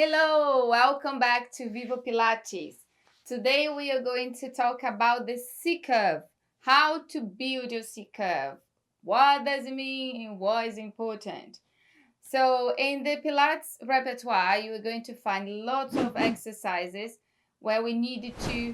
Hello, welcome back to Vivo Pilates. Today we are going to talk about the C curve, how to build your C curve. What does it mean and what is important? So in the Pilates repertoire, you are going to find lots of exercises where we need to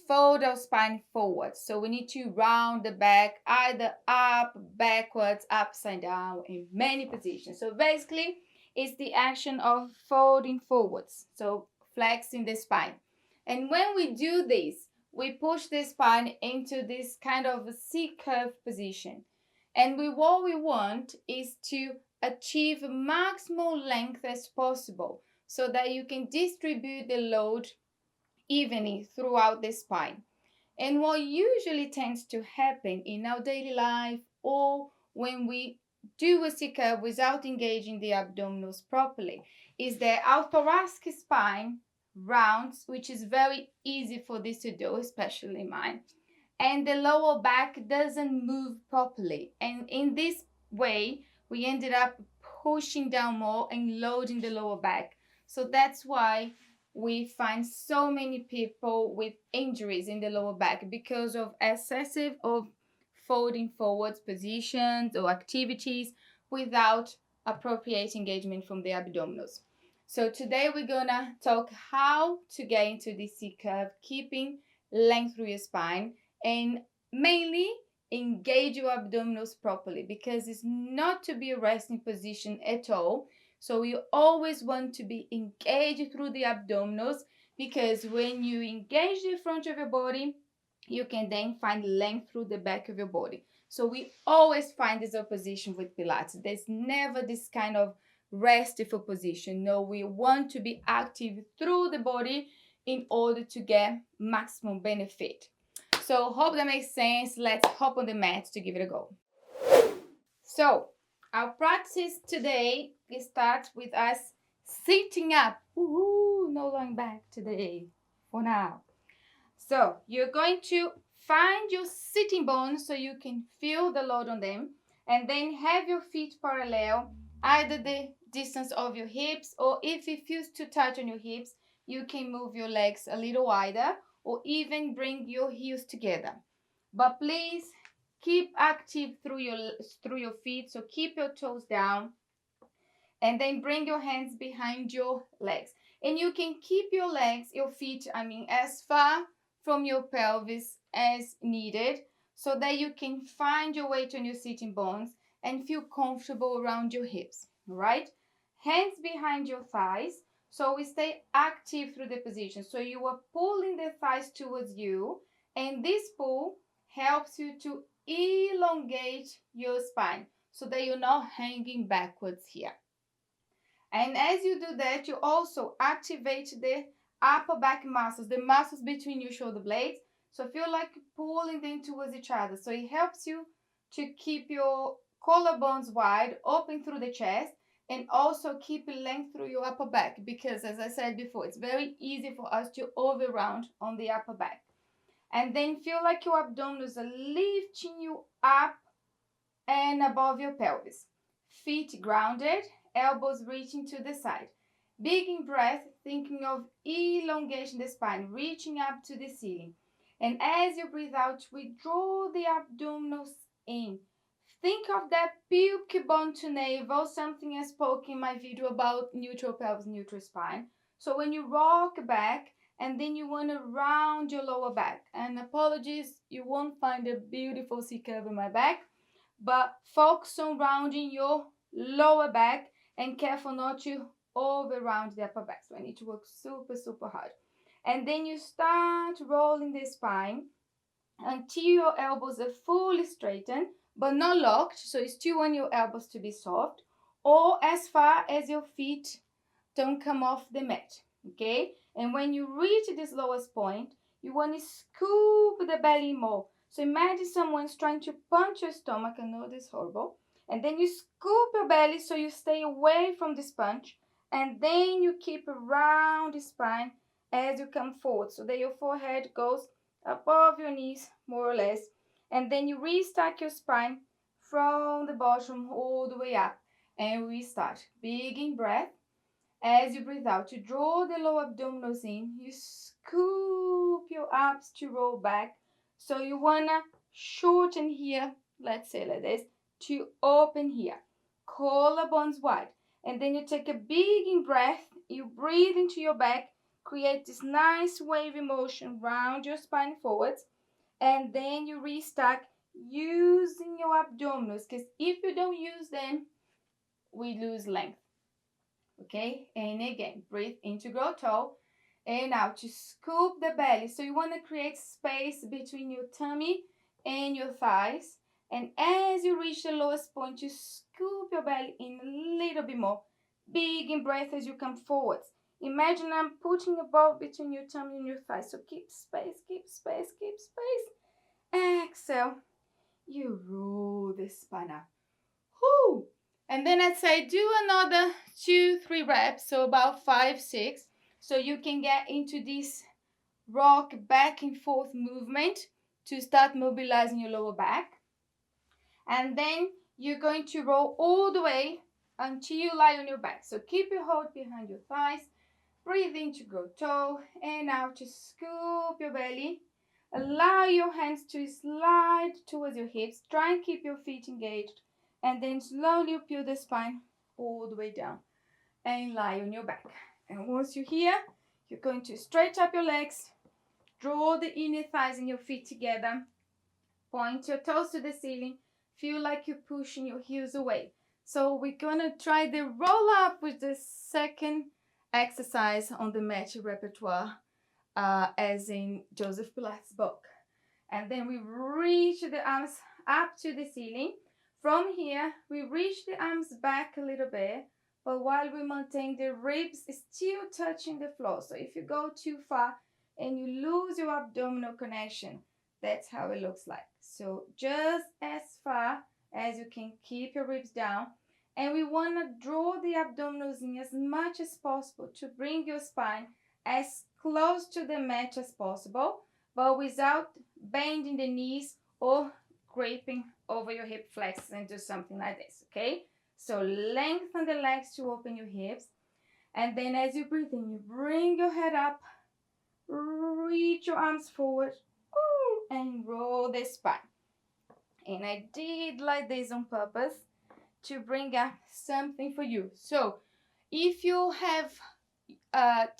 fold our spine forward. So we need to round the back, either up, backwards, upside down, in many positions. So basically, it's the action of folding forwards, so flexing the spine. And when we do this, we push the spine into this kind of a C curve position. And what we want is to achieve maximal length as possible so that you can distribute the load evenly throughout the spine. And what usually tends to happen in our daily life or when we do a C curve without engaging the abdominals properly is that our thoracic spine rounds, which is very easy for this to do, especially mine, and the lower back doesn't move properly. And in this way, we ended up pushing down more and loading the lower back. So that's why we find so many people with injuries in the lower back because of excessive of folding forwards positions or activities without appropriate engagement from the abdominals. So today we're gonna talk how to get into the C curve, keeping length through your spine, and mainly engage your abdominals properly because it's not to be a resting position at all. So you always want to be engaged through the abdominals because when you engage the front of your body, you can then find length through the back of your body. So we always find this opposition with Pilates. There's never this kind of restful position. No, we want to be active through the body in order to get maximum benefit. So hope that makes sense. Let's hop on the mat to give it a go. So our practice today starts with us sitting up. Woohoo! No lying back today for now. So you're going to find your sitting bones so you can feel the load on them, and then have your feet parallel, either the distance of your hips, or if it feels too tight on your hips, you can move your legs a little wider or even bring your heels together. But please keep active through your feet, so keep your toes down and then bring your hands behind your legs. And you can keep your feet, as far from your pelvis as needed so that you can find your weight on your sitting bones and feel comfortable around your hips, all right? Hands behind your thighs, so we stay active through the position. So you are pulling the thighs towards you, and this pull helps you to elongate your spine so that you're not hanging backwards here. And as you do that, you also activate the upper back muscles, the muscles between your shoulder blades. So feel like pulling them towards each other. So it helps you to keep your collarbones wide, open through the chest, and also keep length through your upper back. Because as I said before, it's very easy for us to over round on the upper back. And then feel like your abdominals are lifting you up and above your pelvis. Feet grounded, elbows reaching to the side. Big in breath, thinking of elongation the spine, reaching up to the ceiling. And as you breathe out, we draw the abdominals in. Think of that pubic bone to navel, something I spoke in my video about neutral pelvis, neutral spine. So when you rock back, and then you want to round your lower back. And apologies, you won't find a beautiful C curve in my back, but focus on rounding your lower back and careful not to over round the upper back. So I need to work super hard. And then you start rolling the spine until your elbows are fully straightened but not locked, so you still want your elbows to be soft, or as far as your feet don't come off the mat, okay? And when you reach this lowest point, you want to scoop the belly more. So imagine someone's trying to punch your stomach. I know this is horrible. And then you scoop your belly so you stay away from this punch. And then you keep a round spine as you come forward so that your forehead goes above your knees, more or less. And then you restack your spine from the bottom all the way up. And we start. Big in breath. As you breathe out, you draw the lower abdominals in. You scoop your abs to roll back. So you want to shorten here, let's say like this, to open here. Collarbones wide. And then you take a big in breath. You breathe into your back. Create this nice wavy motion round your spine forwards. And then you restack using your abdominals. Because if you don't use them, we lose length. Okay, and again, breathe in to grow tall, and out to scoop the belly. So you want to create space between your tummy and your thighs, and as you reach the lowest point, you scoop your belly in a little bit more. Big in breath as you come forwards. Imagine I'm putting a ball between your tummy and your thighs. So keep space, keep space, keep space. Exhale. You roll the spine up. Whoo! And then I'd say do another 2-3 reps, so about 5-6, so you can get into this rock back and forth movement to start mobilizing your lower back. And then you're going to roll all the way until you lie on your back. So keep your hold behind your thighs. Breathe in to grow tall, and out to scoop your belly. Allow your hands to slide towards your hips. Try and keep your feet engaged. And then slowly peel the spine all the way down and lie on your back. And once you're here, you're going to stretch up your legs, draw the inner thighs and your feet together, point your toes to the ceiling, feel like you're pushing your heels away. So we're going to try the roll up with the second exercise on the mat repertoire, as in Joseph Pilates' book. And then we reach the arms up to the ceiling. From here, we reach the arms back a little bit, but while we maintain the ribs still touching the floor. So if you go too far and you lose your abdominal connection, that's how it looks like. So just as far as you can keep your ribs down. And we want to draw the abdominals in as much as possible to bring your spine as close to the mat as possible, but without bending the knees or scraping over your hip flexors, and do something like this, okay? So lengthen the legs to open your hips, and then as you breathe in, you bring your head up, reach your arms forward, and roll the spine. And I did like this on purpose to bring up something for you. So if you have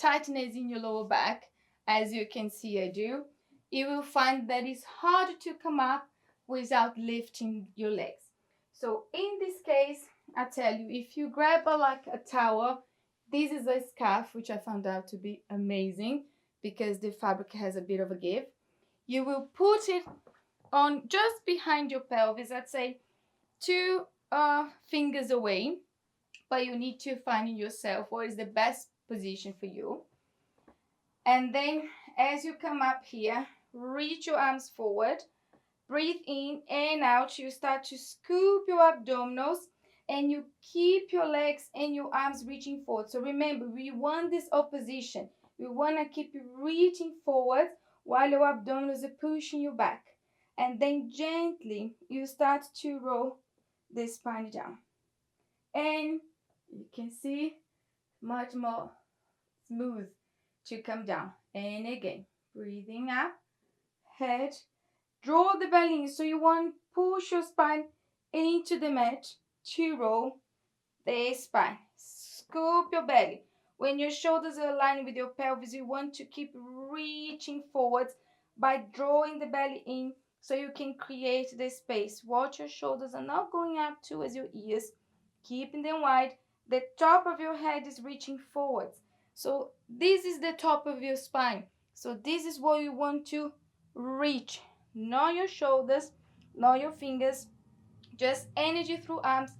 tightness in your lower back, as you can see I do, you will find that it's hard to come up without lifting your legs. So in this case, I tell you, if you grab a towel, this is a scarf, which I found out to be amazing because the fabric has a bit of a give. You will put it on just behind your pelvis, I'd say 2 fingers away, but you need to find in yourself what is the best position for you. And then as you come up here, reach your arms forward, breathe in and out. You start to scoop your abdominals and you keep your legs and your arms reaching forward. So remember, we want this opposition. We want to keep reaching forward while your abdominals are pushing you back. And then gently you start to roll the spine down. And you can see much more smooth to come down. And again, breathing up, head, draw the belly in. So you want to push your spine into the mat to roll the spine. Scoop your belly. When your shoulders are aligned with your pelvis, you want to keep reaching forwards by drawing the belly in so you can create the space. Watch your shoulders are not going up towards your ears, keeping them wide. The top of your head is reaching forwards. So this is the top of your spine. So this is what you want to reach. Not your shoulders, not your fingers, just energy through arms,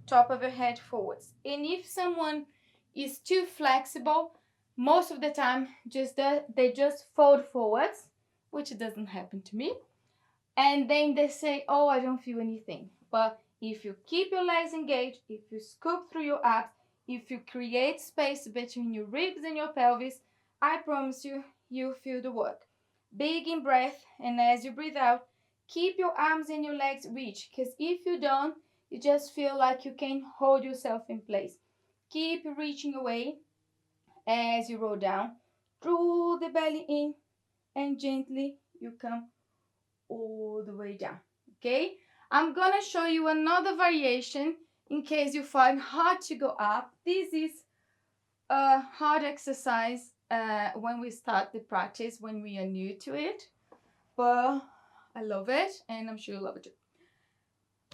top of your head forwards. And if someone is too flexible, most of the time they just fold forwards, which doesn't happen to me. And then they say, oh, I don't feel anything. But if you keep your legs engaged, if you scoop through your abs, if you create space between your ribs and your pelvis, I promise you, you'll feel the work. Big in breath, and as you breathe out, keep your arms and your legs reach, because if you don't, you, just feel like you can't hold yourself in place. Keep reaching away. As you roll down, draw the belly in and gently you come all the way down. Okay, I'm gonna show you another variation in case you find hard to go up. This is a hard exercise when we start the practice, when we are new to it, but I love it and I'm sure you love it too.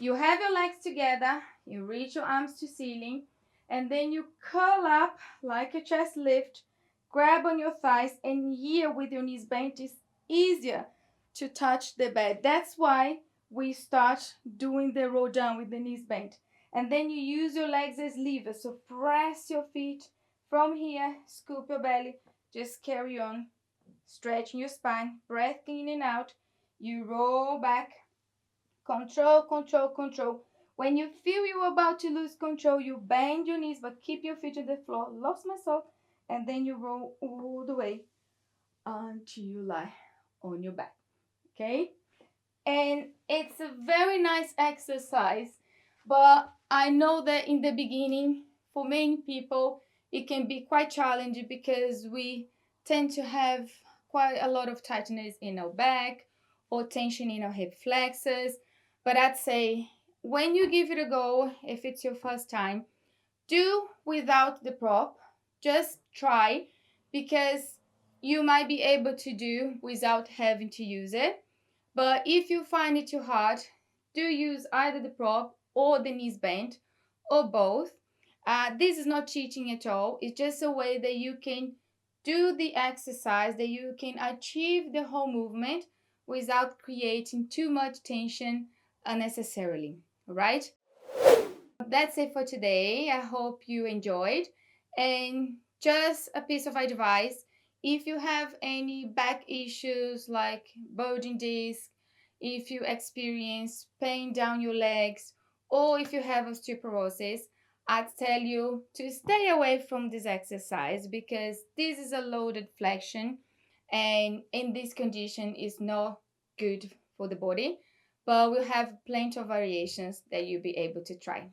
You have your legs together, you reach your arms to ceiling, and then you curl up like a chest lift, grab on your thighs, and here with your knees bent is easier to touch the bed. That's why we start doing the roll down with the knees bent. And then you use your legs as levers. So press your feet from here, scoop your belly, just carry on, stretching your spine, breath in and out. You roll back, control, control, control. When you feel you're about to lose control, you bend your knees but keep your feet on the floor. Lost myself. And then you roll all the way until you lie on your back. Okay? And it's a very nice exercise, but I know that in the beginning, for many people, it can be quite challenging because we tend to have quite a lot of tightness in our back or tension in our hip flexors. But I'd say when you give it a go, if it's your first time, do without the prop. Just try, because you might be able to do without having to use it. But if you find it too hard, do use either the prop or the knees bent or both. This is not cheating at all. It's just a way that you can do the exercise, that you can achieve the whole movement without creating too much tension unnecessarily. All right? That's it for today. I hope you enjoyed. And just a piece of advice, if you have any back issues like bulging disc, if you experience pain down your legs, or if you have osteoporosis, I'd tell you to stay away from this exercise because this is a loaded flexion, and in this condition is not good for the body. But we'll have plenty of variations that you'll be able to try.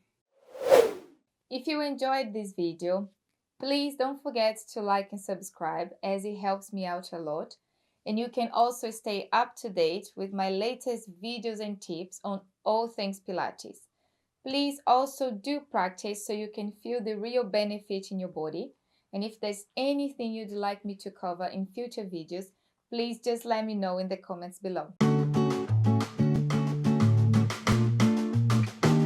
If you enjoyed this video, please don't forget to like and subscribe, as it helps me out a lot. And you can also stay up to date with my latest videos and tips on all things Pilates. Please also do practice so you can feel the real benefit in your body. And if there's anything you'd like me to cover in future videos, please just let me know in the comments below.